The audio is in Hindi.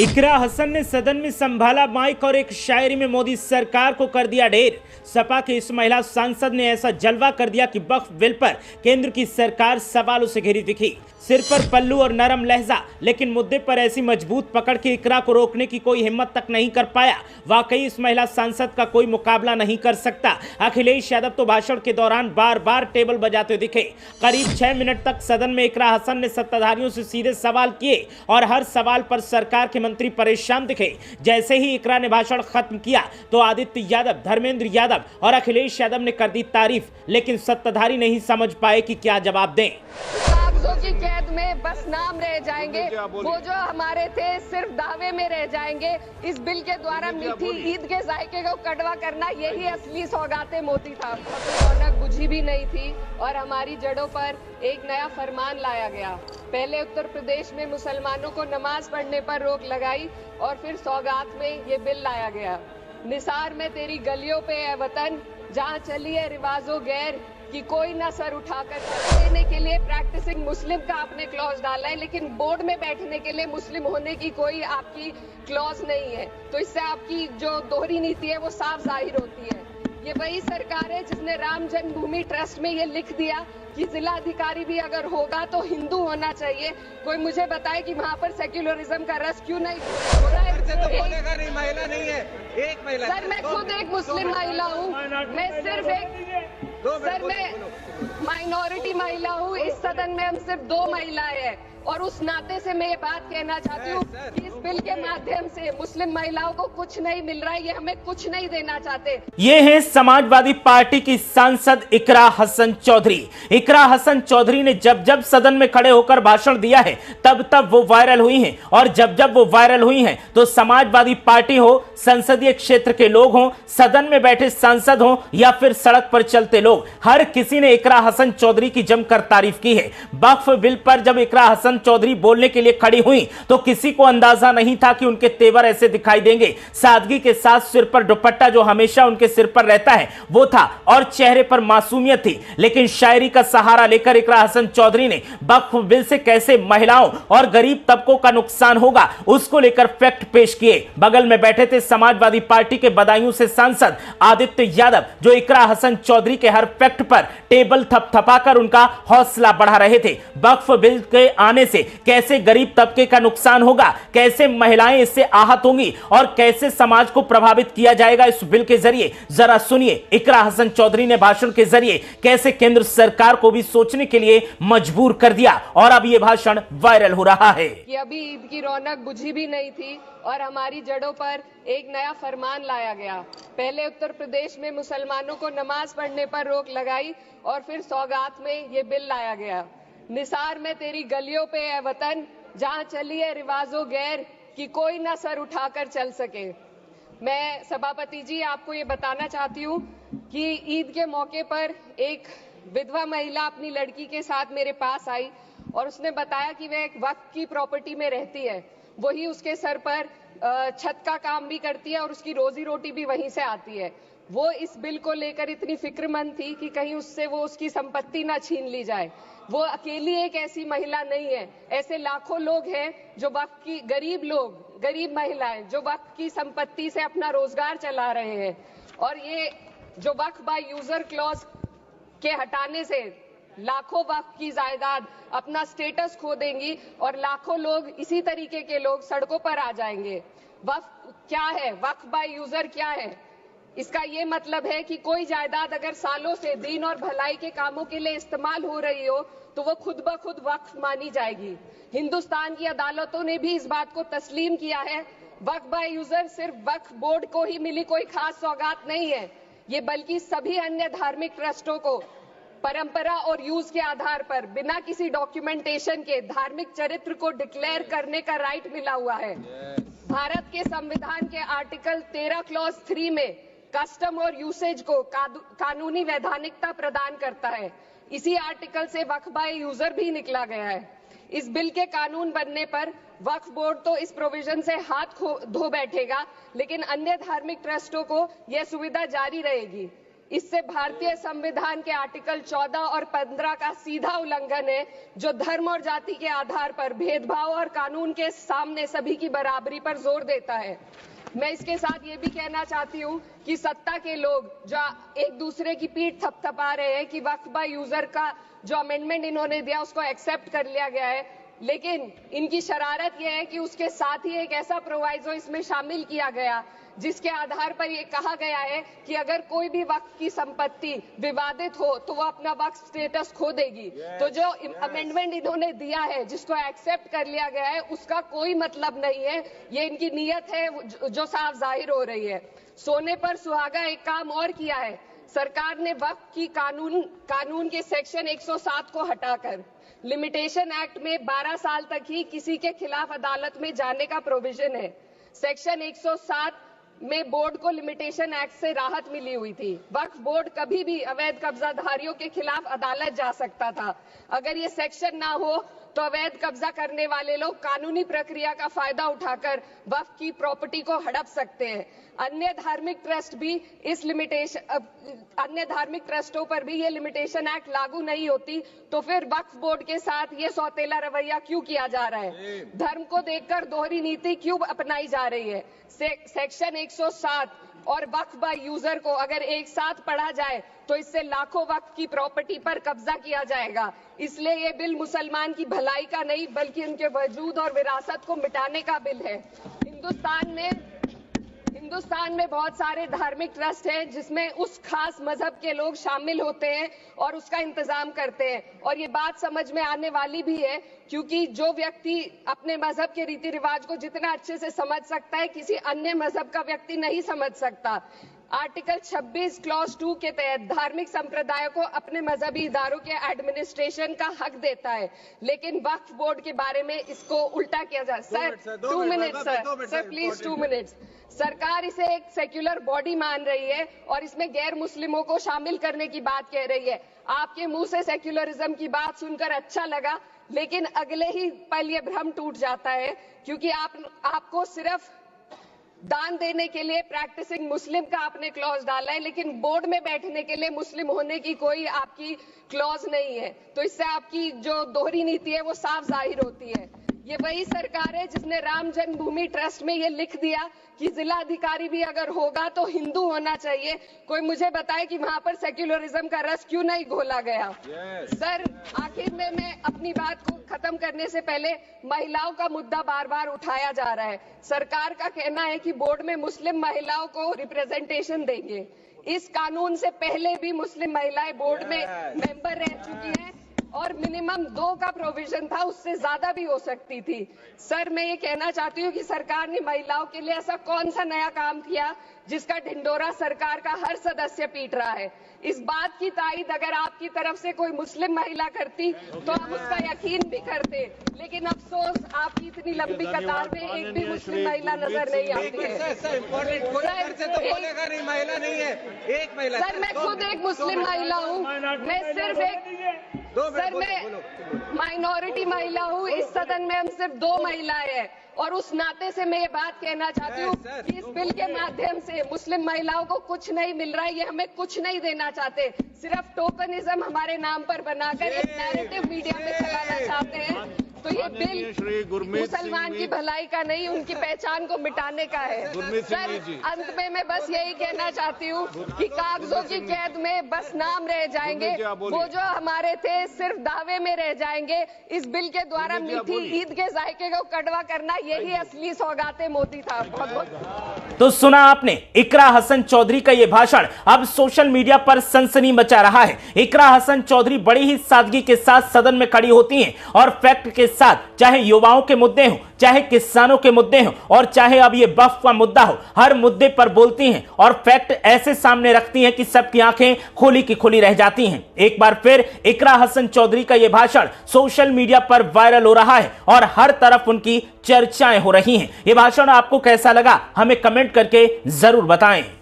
इकरा हसन ने सदन में संभाला माइक और एक शायरी में मोदी सरकार को कर दिया ढेर। सपा की इस महिला सांसद ने ऐसा जलवा कर दिया कि वक्फ बिल पर केंद्र की सरकार सवालों से घिरी दिखी। सिर पर पल्लू और नरम लहजा, लेकिन मुद्दे पर ऐसी मजबूत पकड़ के इकरा को रोकने की कोई हिम्मत तक नहीं कर पाया। वाकई इस महिला सांसद का कोई मुकाबला नहीं कर सकता। अखिलेश यादव तो भाषण के दौरान बार बार टेबल बजाते दिखे। करीब 6 मिनट तक सदन में इकरा हसन ने सत्ताधारियों से सीधे सवाल किए और हर सवाल पर सरकार के मंत्री परेशान दिखे। जैसे ही इकरा ने भाषण खत्म किया तो आदित्य यादव, धर्मेंद्र यादव और अखिलेश यादव ने कर दी तारीफ, लेकिन सत्ताधारी नहीं समझ पाए कि क्या जवाब दें। कागजों की कैद में बस नाम रह जाएंगे, वो जो हमारे थे सिर्फ दावे में रह जाएंगे। इस बिल के द्वारा मीठी ईद के जायके को कड़वा करना, यही असली सौगाते मोती था। रौनक बुझी भी नहीं थी और हमारी जड़ों पर एक नया फरमान लाया गया। पहले उत्तर प्रदेश में मुसलमानों को नमाज पढ़ने पर रोक लगाई और फिर सौगात में ये बिल लाया गया। निसार में तेरी गलियों पे है वतन, जहाँ चली है रिवाजो गैर कि कोई ना सर उठाकर देने के लिए प्रैक्टिसिंग मुस्लिम का आपने क्लॉज डाला है, लेकिन बोर्ड में बैठने के लिए मुस्लिम होने की कोई आपकी क्लॉज नहीं है। तो इससे आपकी जो दोहरी नीति है वो साफ जाहिर होती है। ये वही सरकार है जिसने राम जन्मभूमि ट्रस्ट में ये लिख दिया कि जिला अधिकारी भी अगर होगा तो हिंदू होना चाहिए। कोई मुझे बताए कि वहाँ पर सेक्युलरिज्म का रस क्यों नहीं हो रहा है? महिला नहीं है, एक महिला। सर मैं खुद एक मुस्लिम महिला हूँ, मैं सिर्फ सर मैं माइनॉरिटी महिला हूँ। इस सदन में हम सिर्फ 2 महिलाएं हैं और उस नाते से मैं ये बात कहना चाहती हूँ कि इस बिल के माध्यम से मुस्लिम महिलाओं को कुछ नहीं मिल रहा है, ये हमें कुछ नहीं देना चाहते। ये है समाजवादी पार्टी की सांसद इकरा हसन चौधरी। इकरा हसन चौधरी ने जब जब सदन में खड़े होकर भाषण दिया है तब तब वो वायरल हुई हैं, और जब जब वो वायरल हुई हैं तो समाजवादी पार्टी हो, संसदीय क्षेत्र के लोग हों, सदन में बैठे सांसद हों या फिर सड़क पर चलते लोग, हर किसी ने इकरा हसन चौधरी की जमकर तारीफ की है। वक्फ बिल पर जब इकरा हसन चौधरी बोलने के लिए खड़ी हुई तो किसी को अंदाजा नहीं था कि उनके तेवर ऐसे दिखाई देंगे। सादगी के साथ सिर पर दुपट्टा जो हमेशा उनके सिर पर रहता है वो था, और चेहरे पर मासूमियत थी। लेकिन शायरी का सहारा लेकर इकरा हसन चौधरी ने वक्फ बिल से कैसे महिलाओं और गरीब तबकों का नुकसान होगा उसको लेकर फैक्ट पेश किए। बगल में बैठे थे समाजवादी पार्टी के बदायूं से सांसद आदित्य यादव, जो इकरा हसन चौधरी के हर फैक्ट पर टेबल थपथपाकर उनका हौसला बढ़ा रहे थे। वक्फ बिल के आने से कैसे गरीब तबके का नुकसान होगा, कैसे महिलाएं इससे आहत होंगी और कैसे समाज को प्रभावित किया जाएगा इस बिल के जरिए, जरा सुनिए। इकरा हसन चौधरी ने भाषण के जरिए कैसे केंद्र सरकार को भी सोचने के लिए मजबूर कर दिया, और अब यह भाषण वायरल हो रहा है कि अभी ईद की रौनक बुझी भी नहीं थी और हमारी जड़ों पर एक नया फरमान लाया गया। पहले उत्तर प्रदेश में मुसलमानों को नमाज पढ़ने पर रोक लगाई और फिर सौगात में ये बिल लाया गया। निसार में तेरी गलियों पे है वतन, जहाँ चली है रिवाजो गैर कि कोई ना सर उठाकर चल सके। मैं सभापति जी आपको ये बताना चाहती हूँ कि ईद के मौके पर एक विधवा महिला अपनी लड़की के साथ मेरे पास आई और उसने बताया कि वह एक वक्फ की प्रॉपर्टी में रहती है, वही उसके सर पर छत का काम भी करती है और उसकी रोजी रोटी भी वहीं से आती है। वो इस बिल को लेकर इतनी फिक्रमंद थी कि कहीं उससे वो उसकी संपत्ति ना छीन ली जाए। वो अकेली एक ऐसी महिला नहीं है, ऐसे लाखों लोग हैं जो वक्फ की, गरीब लोग, गरीब महिलाएं जो वक्फ की संपत्ति से अपना रोजगार चला रहे हैं। और ये जो वक्फ बाय यूजर क्लॉज के हटाने से लाखों वक्फ की जायदाद अपना स्टेटस खो देंगी और लाखों लोग, इसी तरीके के लोग सड़कों पर आ जाएंगे। वक्फ क्या है, वक्फ बाय यूजर क्या है? इसका ये मतलब है कि कोई जायदाद अगर सालों से दीन और भलाई के कामों के लिए इस्तेमाल हो रही हो तो वो खुद ब खुद वक्फ मानी जाएगी। हिंदुस्तान की अदालतों ने भी इस बात को तस्लीम किया है। वक्फ बाय यूजर सिर्फ वक्फ बोर्ड को ही मिली कोई खास सौगात नहीं है, ये बल्कि सभी अन्य धार्मिक ट्रस्टों को परंपरा और यूज के आधार पर बिना किसी डॉक्यूमेंटेशन के धार्मिक चरित्र को डिक्लेयर करने का राइट मिला हुआ है। भारत के संविधान के आर्टिकल 13 क्लॉज 3 में कस्टम और यूसेज को कानूनी वैधानिकता प्रदान करता है। इसी आर्टिकल से वक्फ बाय यूजर भी निकला गया है। इस बिल के कानून बनने पर वक्फ बोर्ड तो इस प्रोविजन से हाथ धो बैठेगा, लेकिन अन्य धार्मिक ट्रस्टों को यह सुविधा जारी रहेगी। इससे भारतीय संविधान के आर्टिकल 14 और 15 का सीधा उल्लंघन है, जो धर्म और जाति के आधार पर भेदभाव और कानून के सामने सभी की बराबरी पर जोर देता है। मैं इसके साथ ये भी कहना चाहती हूँ कि सत्ता के लोग जो एक दूसरे की पीठ थपथपा रहे हैं कि वक्फ बाय यूजर का जो अमेंडमेंट इन्होंने दिया उसको एक्सेप्ट कर लिया गया है, लेकिन इनकी शरारत यह है कि उसके साथ ही एक ऐसा प्रोवाइजो इसमें शामिल किया गया जिसके आधार पर यह कहा गया है कि अगर कोई भी वक्फ की संपत्ति विवादित हो तो वो अपना वक्फ स्टेटस खो देगी। तो जो अमेंडमेंट इन्होंने दिया है, जिसको एक्सेप्ट कर लिया गया है, उसका कोई मतलब नहीं है। ये इनकी नीयत है जो साफ जाहिर हो रही है। सोने पर सुहागा एक काम और किया है। सरकार ने वक्फ की कानून के सेक्शन 107 को हटाकर लिमिटेशन एक्ट में 12 साल तक ही किसी के खिलाफ अदालत में जाने का प्रोविजन है। सेक्शन 107 में बोर्ड को लिमिटेशन एक्ट से राहत मिली हुई थी। वक्फ बोर्ड कभी भी अवैध कब्जाधारियों के खिलाफ अदालत जा सकता था। अगर ये सेक्शन ना हो तो अवैध कब्जा करने वाले लोग कानूनी प्रक्रिया का फायदा उठाकर वक्फ की प्रॉपर्टी को हड़प सकते हैं। अन्य धार्मिक ट्रस्टों पर भी ये लिमिटेशन एक्ट लागू नहीं होती, तो फिर वक्फ बोर्ड के साथ ये सौतेला रवैया क्यों किया जा रहा है? धर्म को देखकर दोहरी नीति क्यों अपनाई जा रही है? सेक्शन 107 और वक्फ बाय यूजर को अगर एक साथ पढ़ा जाए तो इससे लाखों वक्फ की प्रॉपर्टी पर कब्जा किया जाएगा। इसलिए ये बिल मुसलमान की भलाई का नहीं बल्कि उनके वजूद और विरासत को मिटाने का बिल है। हिंदुस्तान में बहुत सारे धार्मिक ट्रस्ट हैं जिसमें उस खास मजहब के लोग शामिल होते हैं और उसका इंतजाम करते हैं, और ये बात समझ में आने वाली भी है क्योंकि जो व्यक्ति अपने मजहब के रीति रिवाज को जितना अच्छे से समझ सकता है, किसी अन्य मजहब का व्यक्ति नहीं समझ सकता। आर्टिकल 26 क्लॉज 2 के तहत धार्मिक संप्रदायों को अपने मजहबी इदारों के एडमिनिस्ट्रेशन का हक देता है, लेकिन वक्फ बोर्ड के बारे में इसको उल्टा किया जा रहा है। Sir 2 minute sir please 2 minutes. सरकार इसे एक सेक्युलर बॉडी मान रही है और इसमें गैर मुस्लिमों को शामिल करने की बात कह रही है। आपके मुंह से सेक्युलरिज्म की बात सुनकर अच्छा लगा, लेकिन अगले ही पल ये भ्रम टूट जाता है क्योंकि आपको सिर्फ दान देने के लिए प्रैक्टिसिंग मुस्लिम का आपने क्लॉज डाला है, लेकिन बोर्ड में बैठने के लिए मुस्लिम होने की कोई आपकी क्लॉज नहीं है। तो इससे आपकी जो दोहरी नीति है वो साफ जाहिर होती है। ये वही सरकार है जिसने राम जन्मभूमि ट्रस्ट में ये लिख दिया कि जिला अधिकारी भी अगर होगा तो हिंदू होना चाहिए। कोई मुझे बताए कि वहां पर सेक्युलरिज्म का रस क्यों नहीं घोला गया? सर आखिर में मैं अपनी बात को खत्म करने से पहले महिलाओं का मुद्दा बार बार उठाया जा रहा है। सरकार का कहना है कि बोर्ड में मुस्लिम महिलाओं को रिप्रेजेंटेशन देंगे। इस कानून से पहले भी मुस्लिम महिलाएं बोर्ड में मेंबर रह चुकी हैं और मिनिमम 2 का प्रोविजन था, उससे ज्यादा भी हो सकती थी। सर मैं ये कहना चाहती हूँ कि सरकार ने महिलाओं के लिए ऐसा कौन सा नया काम किया जिसका ढिंडोरा सरकार का हर सदस्य पीट रहा है? इस बात की तायीद अगर आपकी तरफ से कोई मुस्लिम महिला करती तो हम उसका यकीन भी करते, लेकिन अफसोस आपकी इतनी लंबी कतार में एक भी मुस्लिम महिला नजर नहीं आती है। सर मैं खुद एक मुस्लिम महिला हूँ, मैं सिर्फ एक मैं माइनॉरिटी महिला हूँ। इस सदन में हम सिर्फ 2 महिलाएं हैं और उस नाते से मैं ये बात कहना चाहती हूँ कि इस बिल के माध्यम से मुस्लिम महिलाओं को कुछ नहीं मिल रहा है। ये हमें कुछ नहीं देना चाहते, सिर्फ टोकनिज्म हमारे नाम पर बनाकर एक नैरेटिव मीडिया में चलाना चाहते हैं। तो ये बिल मुसलमान की भलाई का नहीं, उनकी पहचान को मिटाने का है। सर अंत में मैं बस यही कहना चाहती हूँ कि कागजों की कैद में बस नाम रह जाएंगे, वो जो हमारे थे सिर्फ दावे में रह जाएंगे। इस बिल के द्वारा मीठी ईद के जायके को कड़वा करना यही असली सौगाते मोदी था। बहुत बहुत तो सुना आपने इकरा हसन चौधरी का यह भाषण अब सोशल मीडिया पर सनसनी मचा रहा है। इकरा हसन चौधरी बड़ी ही सादगी के साथ सदन में खड़ी होती हैं और फैक्ट के साथ, चाहे युवाओं के मुद्दे हो, चाहे किसानों के मुद्दे हो और चाहे अब ये वक्फ का मुद्दा हो, हर मुद्दे पर बोलती हैं और फैक्ट ऐसे सामने रखती हैं कि सबकी आंखें खोली की खोली रह जाती हैं। एक बार फिर इकरा हसन चौधरी का यह भाषण सोशल मीडिया पर वायरल हो रहा है और हर तरफ उनकी चर्चाएं हो रही हैं। यह भाषण आपको कैसा लगा हमें कमेंट करके जरूर बताएं।